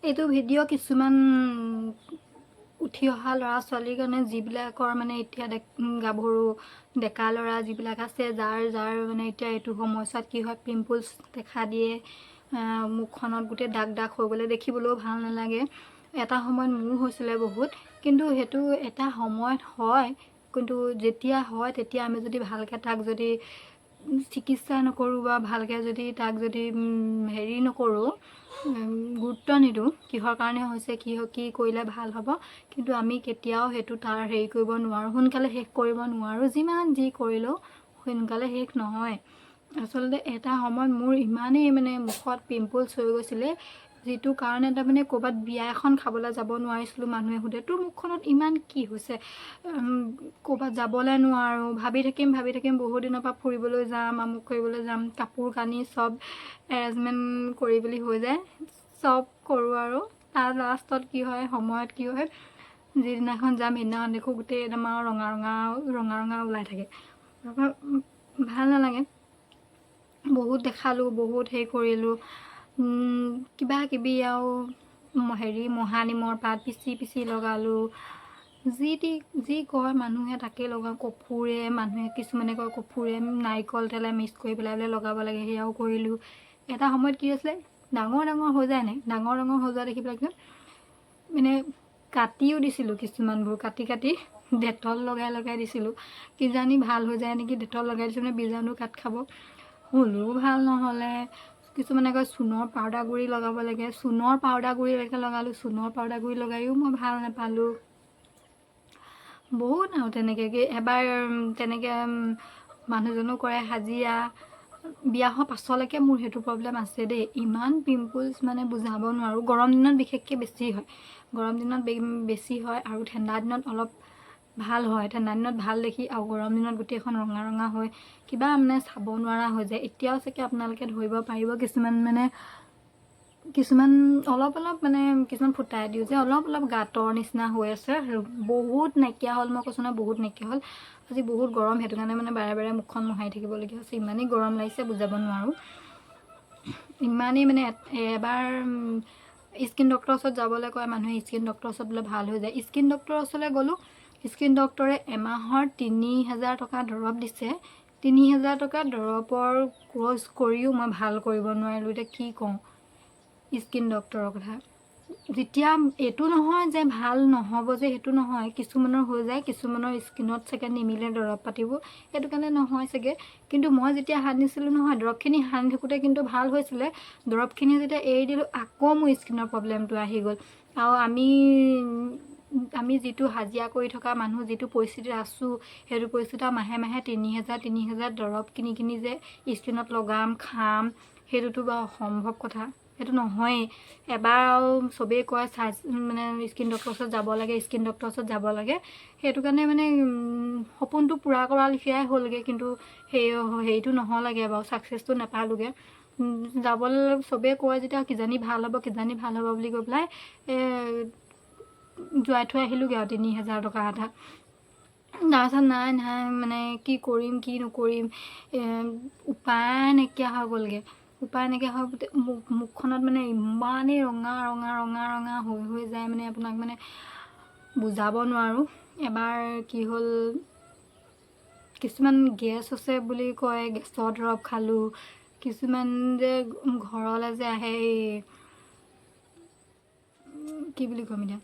এইটো ভিডিঅ' কিছুমান উঠি অহা ল'ৰা ছোৱালীৰ কাৰণে যিবিলাকৰ মানে এতিয়া গাভৰু ডেকা ল'ৰা যিবিলাক আছে যাৰ মানে এতিয়া এইটো সময়ছোৱাত কি হয় পিম্পলছ দেখা দিয়ে, মুখখনত গোটেই দাগ দাগ হৈ গ'লে দেখিবলৈও ভাল নালাগে। এটা সময়ত মোৰ হৈছিলে বহুত, কিন্তু সেইটো এটা সময়ত হয়, কিন্তু যেতিয়া হয় তেতিয়া আমি যদি ভালকৈ তাক যদি চিকিৎসা নকৰোঁ বা ভালকৈ যদি তাক যদি হেৰি নকৰোঁ, গুৰুত্ব নিদিওঁ কিহৰ কাৰণে হৈছে, কি কৰিলে ভাল হ'ব, কিন্তু আমি কেতিয়াও সেইটো তাৰ হেৰি কৰিব নোৱাৰোঁ, সোনকালে শেষ কৰিব নোৱাৰোঁ। যিমান যি কৰিলেও সোনকালে শেষ নহয়। আচলতে এটা সময়ত মোৰ ইমানেই মানে মুখত পিম্পলছ হৈ গৈছিলে, যিটো কাৰণে তাৰমানে ক'ৰবাত বিয়া এখন খাবলৈ যাব নোৱাৰিছিলোঁ। মানুহে সোধে তোৰ মুখখনত ইমান কি হৈছে, ক'ৰবাত যাবলৈ নোৱাৰোঁ, ভাবি থাকিম বহুত দিনৰ পৰা ফুৰিবলৈ যাম, আমুক কৰিবলৈ যাম, কাপোৰ কানি চব এৰেঞ্জমেণ্ট কৰি বুলি হৈ যায়, চব কৰোঁ আৰু তাৰ লাষ্টত কি হয়, সময়ত কি হয়, যিদিনাখন যাম সেইদিনাখন দেখোঁ গোটেই একদম আৰু ৰঙা ওলাই থাকে। তাৰপৰা ভাল নালাগে। বহুত দেখালোঁ, বহুত হেৰি কৰিলোঁ, কিবা কিবি আৰু হেৰি মহানিমৰ পাত পিচি লগালোঁ, যি কয় মানুহে তাকে লগাওঁ। কপোৰে মানুহে কিছুমানে কয় কপোৰে নাৰিকল তেলে মিক্স কৰি পেলাই লগাব লাগে, সেয়াও কৰিলোঁ। এটা সময়ত কি হৈছিলে, ডাঙৰ হৈ যায় নাই, ডাঙৰ হৈ যোৱা দেখি পেলাই মানে কাটিও দিছিলোঁ, কিছুমানবোৰ কাটি ডেটল লগাই দিছিলোঁ, কিজানি ভাল হৈ যায় নেকি, ডেটল লগাই দিছোঁ মানে বীজাণু কাট খাব, হ'লেও ভাল নহ'লে। কিছুমানে কয় চূণৰ পাউডাৰ গুড়ি লগাব লাগে, চূণৰ পাউডাৰ গুড়িলৈকে লগালোঁ, চূণৰ পাউডাৰ গুড়ি লগাইও মই ভাল নাপালোঁ। বহুত আৰু তেনেকৈ এবাৰ তেনেকৈ মানুহজনো কৰে হাজিৰা, বিয়া হোৱাৰ পাছলৈকে মোৰ সেইটো প্ৰব্লেম আছে দেই, ইমান পিম্পলছ মানে বুজাব নোৱাৰোঁ। গৰম দিনত বিশেষকৈ বেছি হয়, গৰম দিনত বেছি হয়, আৰু ঠাণ্ডা দিনত অলপ ভাল হয়। ঠাণ্ডা দিনত ভাল দেখি, আৰু গৰম দিনত গোটেইখন ৰঙা হৈ কিবা মানে চাব নোৱাৰা হৈ যায়। এতিয়াও চাগে আপোনালোকে ধৰিব পাৰিব, কিছুমান অলপ মানে কিছুমান ফুটাই দিওঁ যে অলপ গাঁতৰ নিচিনা হৈ আছে, বহুত নাইকিয়া হ'ল, মই কৈছোঁ নহয় বহুত নাইকিয়া হ'ল। আজি বহুত গৰম, সেইটো কাৰণে মানে বাৰে মুখখন মোহাৰি থাকিবলগীয়া হৈছে, ইমানেই গৰম লাগিছে বুজাব নোৱাৰোঁ। ইমানেই মানে এবাৰ স্কিন ডক্টৰৰ ওচৰত যাবলৈ কয় মানুহে, স্কিন ডক্টৰৰ ওচৰত বোলে ভাল হৈ যায়। স্কিন ডক্টৰৰ ওচৰলৈ গ'লোঁ, স্কিন ডক্টৰে এমাহৰ 3000 টকা দৰৱ দিছে। 3000 টকা দৰৱৰ কোৰ্চ কৰিও মই ভাল কৰিব নোৱাৰিলোঁ। এতিয়া কি কওঁ স্কিন ডক্টৰৰ কথা। যেতিয়া এইটো নহয় যে ভাল নহ'ব, যে সেইটো নহয়, কিছুমানৰ হৈ যায়, কিছুমানৰ স্কিনত চাগে নিমিলে দৰৱ পাতিবোৰ, সেইটো কাৰণে নহয় চাগে। কিন্তু মই যেতিয়া সানিছিলোঁ নহয়, দৰৱখিনি সানি থাকোঁতে কিন্তু ভাল হৈছিলে, দৰৱখিনি যেতিয়া এৰি দিলোঁ আকৌ মোৰ স্কিনৰ প্ৰব্লেমটো আহি গ'ল। আৰু আমি যিটো হাজিৰা কৰি থকা মানুহ, যিটো পৰিস্থিতিত আছোঁ, সেইটো পৰিস্থিতিত মাহে 3000 দৰৱ কিনি যে স্কিনত লগাম খাম, সেইটোতো বাৰু অসম্ভৱ কথা, সেইটো নহয়েই। এবাৰ আৰু চবেই কয় মানে স্কিন ডক্টৰৰ ওচৰত যাব লাগে, সেইটো কাৰণে মানে সপোনটো পূৰা কৰা লিখিয়াই হ'লগৈ, কিন্তু হেৰিটো নহ'লেগৈ বাৰু, ছাকচেছটো নাপালোগৈ। যাবলৈ চবেই কয় যেতিয়া কিজানি ভাল হ'ব বুলি কৈ পেলাই যোৱাই থৈ আহিলোঁগৈ আৰু 3000 টকা এটা। তাৰপিছত নাই মানে কি কৰিম কি নকৰিম, উপায় নাইকিয়া হৈ গ'লগৈ। উপায় নাইকিয়া হৈ মুখখনত মানে ইমানেই ৰঙা হৈ যায়, মানে আপোনাক মানে বুজাব নোৱাৰোঁ। এবাৰ কি হ'ল, কিছুমান গেছ আছে বুলি কয়, গেছৰ দৰৱ খালোঁ। কিছুমান যে ঘৰলৈ যে আহে, কি বুলি ক'ম এতিয়া,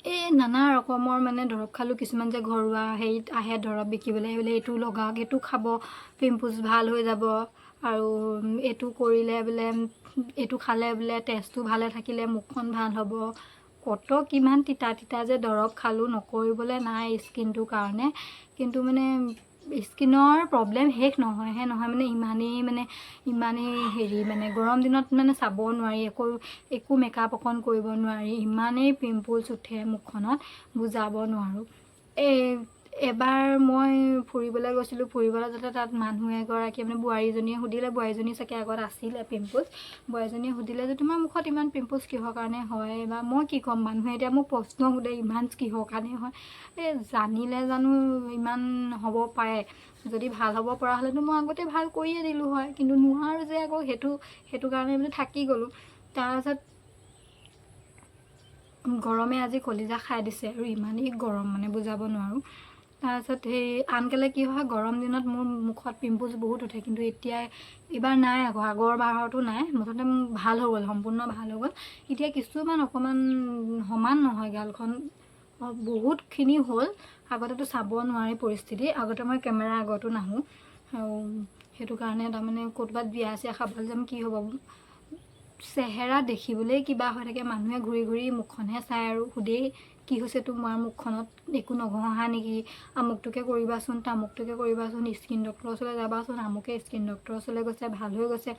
এই নানা ৰকমৰ মানে দৰৱ খালোঁ। কিছুমান যে ঘৰুৱা হেৰিত আহে দৰৱ বিকিবলৈ, বোলে এইটো লগাওক, এইটো খাব, পিম্পলছ ভাল হৈ যাব, আৰু এইটো কৰিলে বোলে, এইটো খালে বোলে তেজটো ভালে থাকিলে মুখখন ভাল হ'ব। কিমান তিতা যে দৰৱ খালোঁ, নকৰিবলৈ নাই স্কিনটোৰ কাৰণে, কিন্তু মানে স্কিনৰ প্ৰব্লেম শেষ নহয় মানে ইমানেই হেৰি, মানে গৰম দিনত মানে চাব নোৱাৰি, একো মেকআপ অকণ কৰিব নোৱাৰি, ইমানেই পিম্পলছ উঠে মুখখনত বুজাব নোৱাৰোঁ। এবাৰ মই ফুৰিবলৈ গৈছিলোঁ, ফুৰিবলৈ যাতে তাত মানুহ এগৰাকী মানে বোৱাৰীজনীয়ে সুধিলে, বোৱাৰীজনী চাগে আগত আছিলে পিম্পলছ, বোৱাৰীজনীয়ে সুধিলে যে তোমাৰ মুখত ইমান পিম্পলছ কিহৰ কাৰণে হয়, বা মই কি ক'ম, মানুহে এতিয়া মোক প্ৰশ্ন সোধে ইমান কিহৰ কাৰণে হয়। এই জানিলে জানো ইমান হ'ব পাৰে, যদি ভাল হ'ব পৰা হ'লেতো মই আগতে ভাল কৰিয়ে দিলোঁ হয়, কিন্তু নোৱাৰোঁ যে আকৌ সেইটো কাৰণে মানে থাকি গ'লোঁ। তাৰপাছত গৰমে আজি কলিজা খাই দিছে, আৰু ইমানেই গৰম মানে বুজাব নোৱাৰোঁ। তাৰপিছত আনকালে কি হয়, গৰম দিনত মোৰ মুখত পিম্পলছ বহুত উঠে, কিন্তু এইবাৰ নাই, আকৌ আগৰ বাৰতো নাই, মুঠতে ভাল হৈ গ'ল, সম্পূৰ্ণ ভাল হৈ গ'ল। এতিয়া কিছুমান অকণমান সমান নহয়, গালখন বহুতখিনি হ'ল। আগতেতো চাব নোৱাৰি পৰিস্থিতি, আগতে মই কেমেৰা আগতো নাহোঁ, আৰু সেইটো কাৰণে তাৰমানে ক'ৰবাত বিয়া চিয়া খাবলৈ যাম, কি হ'ব, চেহেৰা দেখিবলৈ কিবা হৈ থাকে, মানুহে ঘূৰি ঘূৰি মুখখনহে চাই আৰু সুধেই কি হৈছে তোমাৰ মুখখনত, একো নঘঁহা নেকি, আমুকটোকে কৰিবাচোন, তামুকটোকে কৰিবাচোন, স্কিন ডক্টৰৰ ওচৰলৈ যাবাচোন, আমুকে স্কিন ডক্টৰৰ ওচৰলৈ গৈছে, ভাল হৈ গৈছে।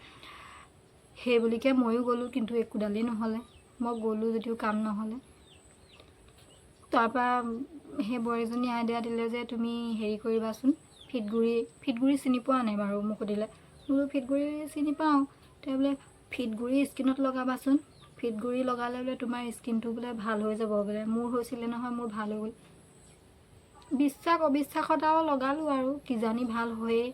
সেই বুলিকে ময়ো গ'লোঁ, কিন্তু একোডালেই নহ'লে, মই গ'লোঁ যদিও কাম নহ'লে। তাৰপৰা সেই বোৱাৰীজনী আইডিয়া দিলে যে তুমি হেৰি কৰিবাচোন, ফিটগুৰি চিনি পোৱা নাই বাৰু, মোক সুধিলে। বোলো ফিটগুৰি চিনি পাওঁ। তেওঁ বোলে ফিটগুৰি স্কিনত লগাবাচোন, ফিটগুৰি লগালে বোলে তোমাৰ স্কিনটো বোলে ভাল হৈ যাব বোলে। মোৰ হৈছিলে নহয়, মোৰ ভাল হৈ গ'ল। বিশ্বাস অবিশ্বাসত আৰু লগালোঁ, আৰু কিজানি ভাল হয়েই।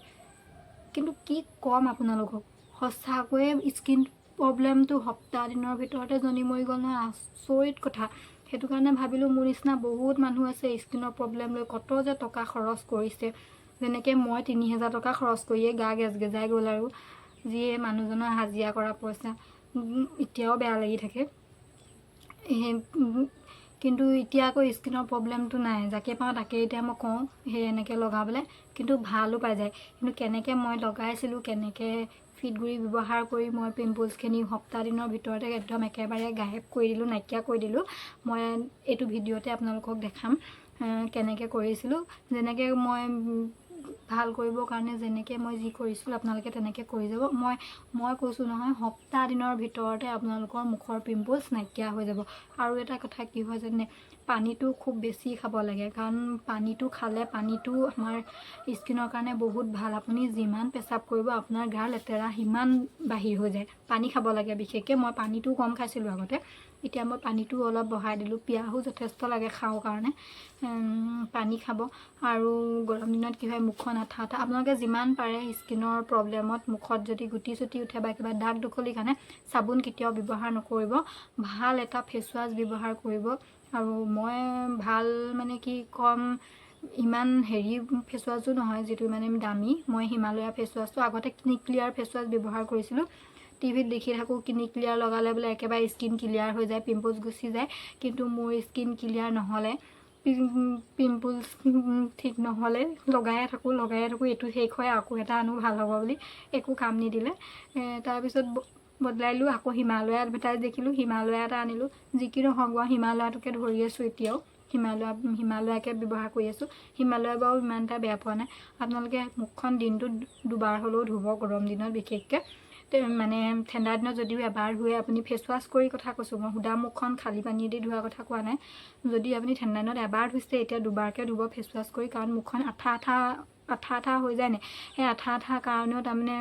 কিন্তু কি ক'ম আপোনালোকক, সঁচাকৈয়ে স্কিন প্ৰব্লেমটো সপ্তাহ দিনৰ ভিতৰতে জনি মৰি গ'ল নহয়, আচৰিত কথা। সেইটো কাৰণে ভাবিলোঁ মোৰ নিচিনা বহুত মানুহ আছে স্কিনৰ প্ৰব্লেম লৈ, কত যে টকা খৰচ কৰিছে। যেনেকৈ মই 3000 টকা খৰচ কৰিয়ে গা গেজগেজাই গ'ল, আৰু যিয়ে মানুহজনৰ হাজিৰা কৰা পইচা এতিয়াও বেয়া লাগি থাকে। কিন্তু এতিয়া আকৌ স্কিনৰ প্ৰব্লেমটো নাই, যাকে পাওঁ তাকে এতিয়া মই কওঁ সেই এনেকৈ লগাবলৈ, কিন্তু ভালো পাই যায়। কিন্তু কেনেকৈ মই লগাইছিলোঁ, কেনেকৈ ফিটগুৰি ব্যৱহাৰ কৰি মই পিম্পলছখিনি সপ্তাহ দিনৰ ভিতৰতে একদম একেবাৰে গায়ব কৰি দিলোঁ, নাইকিয়া কৰি দিলোঁ, মই এইটো ভিডিঅ'তে আপোনালোকক দেখাম কেনেকৈ কৰিছিলোঁ। যেনেকৈ মই ভাল কৰিবৰ কাৰণে যেনেকৈ মই যি কৰিছিলোঁ, আপোনালোকে তেনেকৈ কৰি যাব। মই কৈছোঁ নহয়, সপ্তাহ দিনৰ ভিতৰতে আপোনালোকৰ মুখৰ পিম্পলছ নাইকিয়া হৈ যাব। আৰু এটা কথা কি হয় জানে, পানীটো খুব বেছি খাব লাগে, কাৰণ পানীটো খালে, পানীটো আমাৰ স্কিনৰ কাৰণে বহুত ভাল। আপুনি যিমান পেচাব কৰিব, আপোনাৰ গাৰ লেতেৰা সিমান বাহিৰ হৈ যায়। পানী খাব লাগে বিশেষকৈ। মই পানীটো কম খাইছিলোঁ আগতে, এতিয়া মই পানীটো অলপ বঢ়াই দিলোঁ, পিয়াহো যথেষ্ট লাগে খাওঁ কাৰণে। পানী খাব। আৰু গৰম দিনত কি হয়, মুখখন আঠা আঠা, আপোনালোকে যিমান পাৰে স্কিনৰ প্ৰব্লেমত মুখত যদি গুটি চুটি উঠে বা কিবা দাগ দখলিৰ কাৰণে চাবোন কেতিয়াও ব্যৱহাৰ নকৰিব, ভাল এটা ফেচ ৱাছ ব্যৱহাৰ কৰিব। আৰু মই ভাল মানে কি ক'ম, ইমান হেৰি ফেচ ৱাছো নহয়, যিটো মানে দামী। মই হিমালয়া ফেচ ৱাছটো আগতে ক্লিয়াৰ ফেচ ৱাছ ব্যৱহাৰ কৰিছিলোঁ। টিভিত দেখি থাকোঁ ক্লিয়াৰ লগালে বোলে একেবাৰে স্কিন ক্লিয়াৰ হৈ যায়, পিম্পলছ গুচি যায়, কিন্তু মোৰ স্কিন ক্লিয়াৰ নহ'লে, পিম্পলছ ঠিক নহ'লে লগায়ে থাকোঁ, এইটো শেষ হয় আকৌ এটা আনো ভাল হ'ব বুলি, একো কাম নিদিলে। তাৰপিছত বদলাইলোঁ, আকৌ হিমালয়া এডভাৰটাইজ দেখিলোঁ, হিমালয়া এটা আনিলোঁ। যি কি নহওক বাৰু, হিমালয়াটোকে ধৰি আছোঁ এতিয়াও, হিমালয়াকে ব্যৱহাৰ কৰি আছোঁ। হিমালয়া বাৰু ইমান এটা বেয়া পোৱা নাই। আপোনালোকে মুখখন দিনটোত 2বাৰ হ'লেও ধুব, গৰম দিনত বিশেষকৈ। মানে ঠাণ্ডা দিনত যদিও এবাৰ ধুৱে, আপুনি ফেচ ৱাছ কৰি কথা কৈছোঁ, মই সুদা মুখখন খালী পানীয়েদি ধোৱাৰ কথা কোৱা নাই। যদি আপুনি ঠাণ্ডা দিনত এবাৰ ধুইছে, এতিয়া 2বাৰকৈ ধুব ফেচ ৱাছ কৰি, কাৰণ মুখখন আঠা আঠা হৈ যায় নাই, সেই আঠা কাৰণেও তাৰমানে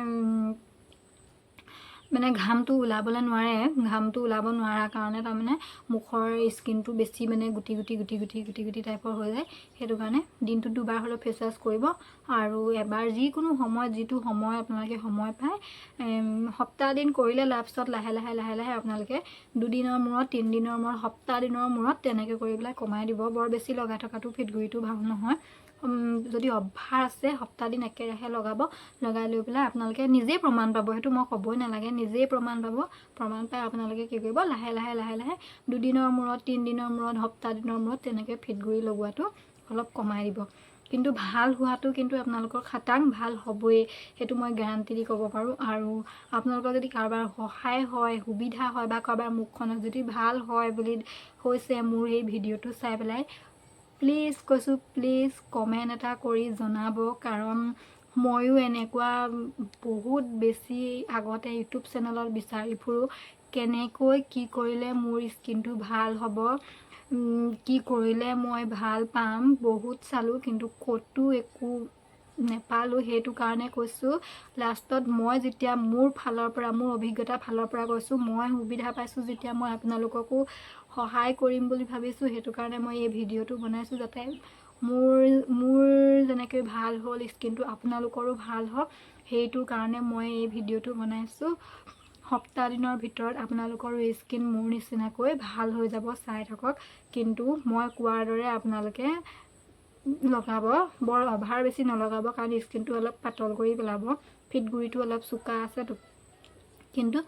ঘামটো ওলাবলৈ নোৱাৰে, ঘামটো ওলাব নোৱাৰাৰ কাৰণে তাৰমানে মুখৰ স্কিনটো বেছি গুটি টাইপৰ হৈ যায়। সেইটো কাৰণে দিনটোত 2বাৰ হ'লেও ফেচ ৱাছ কৰিব। আৰু এবাৰ যিকোনো সময়ত, যিটো সময় আপোনালোকে সময় পায়, সপ্তাহ দিন কৰিলে তাৰপিছত লাহে লাহে আপোনালোকে 2 দিনৰ মূৰত, 3 দিনৰ মূৰত, সপ্তাহ দিনৰ মূৰত তেনেকৈ কৰি পেলাই কমাই দিব। বৰ বেছি লগাই থকাটো ফিটগুৰিটো ভাল নহয়। যদি অভ্যাস আছে, সপ্তাহ দিন একেৰাহে লগাই লৈ পেলাই আপোনালোকে নিজেই প্ৰমাণ পাব, সেইটো মই ক'বই নালাগে, নিজেই প্ৰমাণ পাব। প্ৰমাণ পাই আপোনালোকে কি কৰিব, লাহে লাহে 2 দিনৰ মূৰত, 3 দিনৰ মূৰত, সপ্তাহ দিনৰ মূৰত তেনেকৈ ফিটগুৰি লগোৱাটো অলপ কমাই দিব। কিন্তু ভাল হোৱাটো কিন্তু আপোনালোকৰ খাটাং ভাল হ'বই, সেইটো মই গেৰাণ্টি দি ক'ব পাৰোঁ। আৰু আপোনালোকৰ যদি কাৰোবাৰ সহায় হয়, সুবিধা হয়, বা কাৰোবাৰ মুখখনত যদি ভাল হয় বুলি হৈছে মোৰ এই ভিডিঅ'টো চাই পেলাই, প্লিজ কৈছোঁ, প্লিজ কমেণ্ট এটা কৰি জনাব। কাৰণ ময়ো এনেকুৱা বহুত বেছি আগতে ইউটিউব চেনেলত বিচাৰি ফুৰোঁ, কেনেকৈ কি কৰিলে মোৰ স্কিনটো ভাল হ'ব, কি কৰিলে মই ভাল পাম বহুত চালোঁ কিন্তু ক'তো একো নেপালোঁ। সেইটো কাৰণে কৈছোঁ লাষ্টত মই যেতিয়া মোৰ ফালৰ পৰা মোৰ অভিজ্ঞতাৰ ফালৰ পৰা কৈছোঁ, মই সুবিধা পাইছোঁ যেতিয়া মই আপোনালোককো সহায় কৰিম বুলি ভাবিছোঁ। সেইটো কাৰণে মই এই ভিডিঅ'টো বনাইছোঁ যাতে মোৰ যেনেকৈ ভাল হ'ল স্কিনটো আপোনালোকৰো ভাল হওক। সেইটো কাৰণে মই এই ভিডিঅ'টো বনাইছোঁ। সপ্তাহ দিনৰ ভিতৰত আপোনালোকৰ স্কিন মোৰ নিচিনাকৈ ভাল হৈ যাব, চাই থাকক। কিন্তু মই কোৱাৰ দৰে আপোনালোকে লগাব, বৰ অভাৰ বেছি নলগাব কাৰণ স্কিনটো অলপ পাতল কৰি পেলাব। ফিটগুৰিটো অলপ চোকা আছেতো। কিন্তু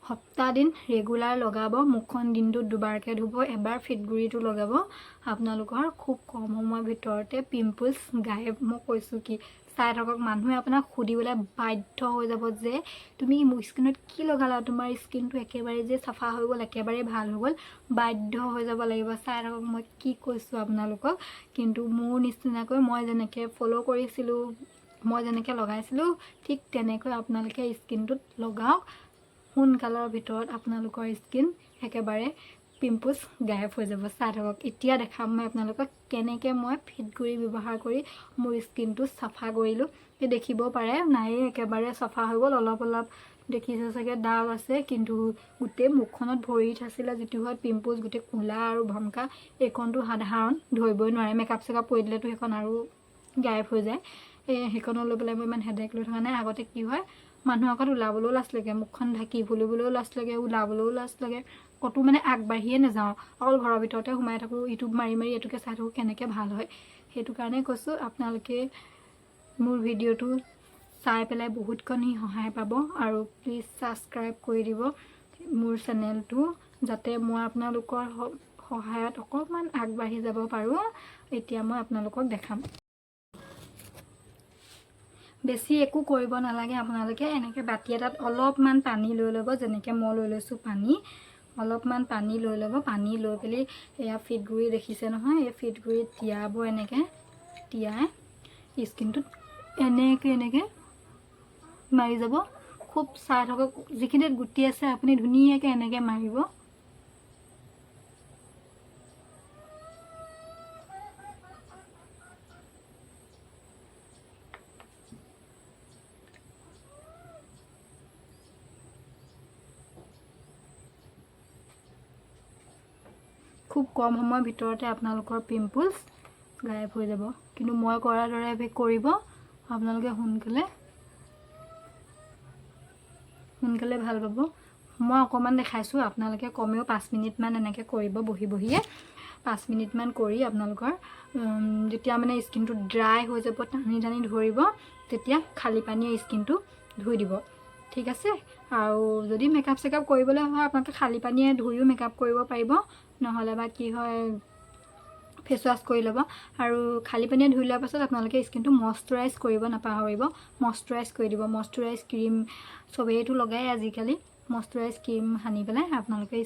সপ্তাহ দিন ৰেগুলাৰ লগাব, মুখখন দিনটোত দুবাৰকৈ ধুব, এবাৰ ফিটগুৰিটো লগাব, আপোনালোকৰ খুব কম সময়ৰ ভিতৰতে পিম্পলছ গায়ব। মই কৈছোঁ কি, চাই থাকক। মানুহে আপোনাক সুধিবলৈ বাধ্য হৈ যাব যে তুমি মোৰ স্কিনত কি লগালা, তোমাৰ স্কিনটো একেবাৰে যে চাফা হৈ গ'ল, একেবাৰে ভাল হৈ গ'ল, বাধ্য হৈ যাব লাগিব। চাই থাকক মই কি কৈছোঁ আপোনালোকক। কিন্তু মোৰ নিচিনাকৈ মই যেনেকৈ ফ'ল' কৰিছিলোঁ, মই যেনেকৈ লগাইছিলোঁ, ঠিক তেনেকৈ আপোনালোকে স্কিনটোত লগাওক। সোনকালৰ ভিতৰত আপোনালোকৰ স্কিন একেবাৰে পিম্পলছ গায়ব হৈ যাব। চাই থাকক। এতিয়া দেখাম মই আপোনালোকক কেনেকৈ মই ফিটগুৰি ব্যৱহাৰ কৰি মোৰ স্কিনটো চাফা কৰিলোঁ। এই দেখিব পাৰে নায়ে, একেবাৰে চাফা হৈ গ'ল। অলপ অলপ দেখিছে চাগে দাগ আছে, কিন্তু গোটেই মুখখনত ভৰি আছিলে যিটো হয় পিম্পলছ, গোটেই ক'লা আৰু ভমকা। এইখনটো সাধাৰণ, ধৰিবই নোৱাৰে। মেকআপ চেকআপ কৰি দিলেতো সেইখন আৰু গায়ব হৈ যায়। সেইখনত লৈ পেলাই মই ইমান হেডেক লৈ থকা নাই। আগতে কি হয়, মানুহৰ আগত ওলাবলৈও লাজ লাগে, মুখখন ঢাকি ফুলিবলৈও লাজ লাগে, ওলাবলৈও লাজ লাগে, ক'তো মানে আগবাঢ়িয়ে নাযাওঁ, অকল ঘৰৰ ভিতৰতে সোমাই থাকোঁ, ইউটিউব মাৰি মাৰি এইটোকে চাই থাকোঁ কেনেকৈ ভাল হয়। সেইটো কাৰণে কৈছোঁ আপোনালোকে মোৰ ভিডিঅ'টো চাই পেলাই বহুতখিনি সহায় পাব। আৰু প্লিজ ছাবস্ক্ৰাইব কৰি দিব মোৰ চেনেলটো, যাতে মই আপোনালোকৰ সহায়ত অকণমান আগবাঢ়ি যাব পাৰোঁ। এতিয়া মই আপোনালোকক দেখাম। বেছি একো কৰিব নালাগে। আপোনালোকে এনেকৈ বাতি এটাত অলপমান পানী লৈ ল'ব, যেনেকৈ মই লৈ লৈছোঁ পানী। অলপমান পানী লৈ ল'ব। পানী লৈ পেলাই এয়া ফিটগুৰি দেখিছে নহয়, এই ফিটগুৰিত তিয়াব। এনেকৈ তিয়াই স্কিনটোত এনেকৈ মাৰি যাব। খুব চাই থাকক, যিখিনিত গুটি আছে আপুনি ধুনীয়াকৈ এনেকৈ মাৰিব। খুব কম সময়ৰ ভিতৰতে আপোনালোকৰ পিম্পলছ গায়ব হৈ যাব। কিন্তু মই কৰাৰ দৰে কৰিব, আপোনালোকে সোনকালে ভাল পাব। মই অকণমান দেখাইছোঁ, আপোনালোকে কমেও 5 মিনিটমান এনেকৈ কৰিব, বহি বহিয়ে 5 মিনিটমান কৰি আপোনালোকৰ যেতিয়া মানে স্কিনটো ড্ৰাই হৈ যাব, টানি টানি ধৰিব, তেতিয়া খালী পানীয়ে স্কিনটো ধুই দিব। ঠিক আছে। আৰু যদি মেকআপ চেকআপ কৰিবলৈ হয়, আপোনালোকে খালী পানীয়ে ধুইও মেকআপ কৰিব পাৰিব, নহ'লে বা কি হয় ফেচ ৱাছ কৰি ল'ব। আৰু খালী পানীয়ে ধুই লোৱাৰ পাছত আপোনালোকে স্কিনটো মইশ্চাৰাইজ কৰিব নাপাহৰিব। মইশ্চাৰাইজ কৰি দিব। মইশ্চাৰাইজ ক্ৰীম চবেইটো লগাই আজিকালি। মইশ্চাৰাইজ ক্ৰীম সানি পেলাই আপোনালোকে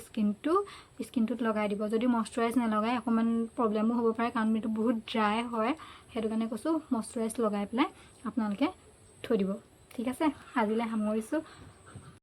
স্কিনটোত লগাই দিব। যদি মইশ্চাৰাইজ নলগাই অকণমান প্ৰব্লেমো হ'ব পাৰে, কাৰণ এইটো বহুত ড্ৰাই হয়। সেইটো কাৰণে কৈছোঁ মইশ্চাৰাইজ লগাই পেলাই আপোনালোকে থৈ দিব। ঠিক আছে। আজিলৈ সামৰিছোঁ।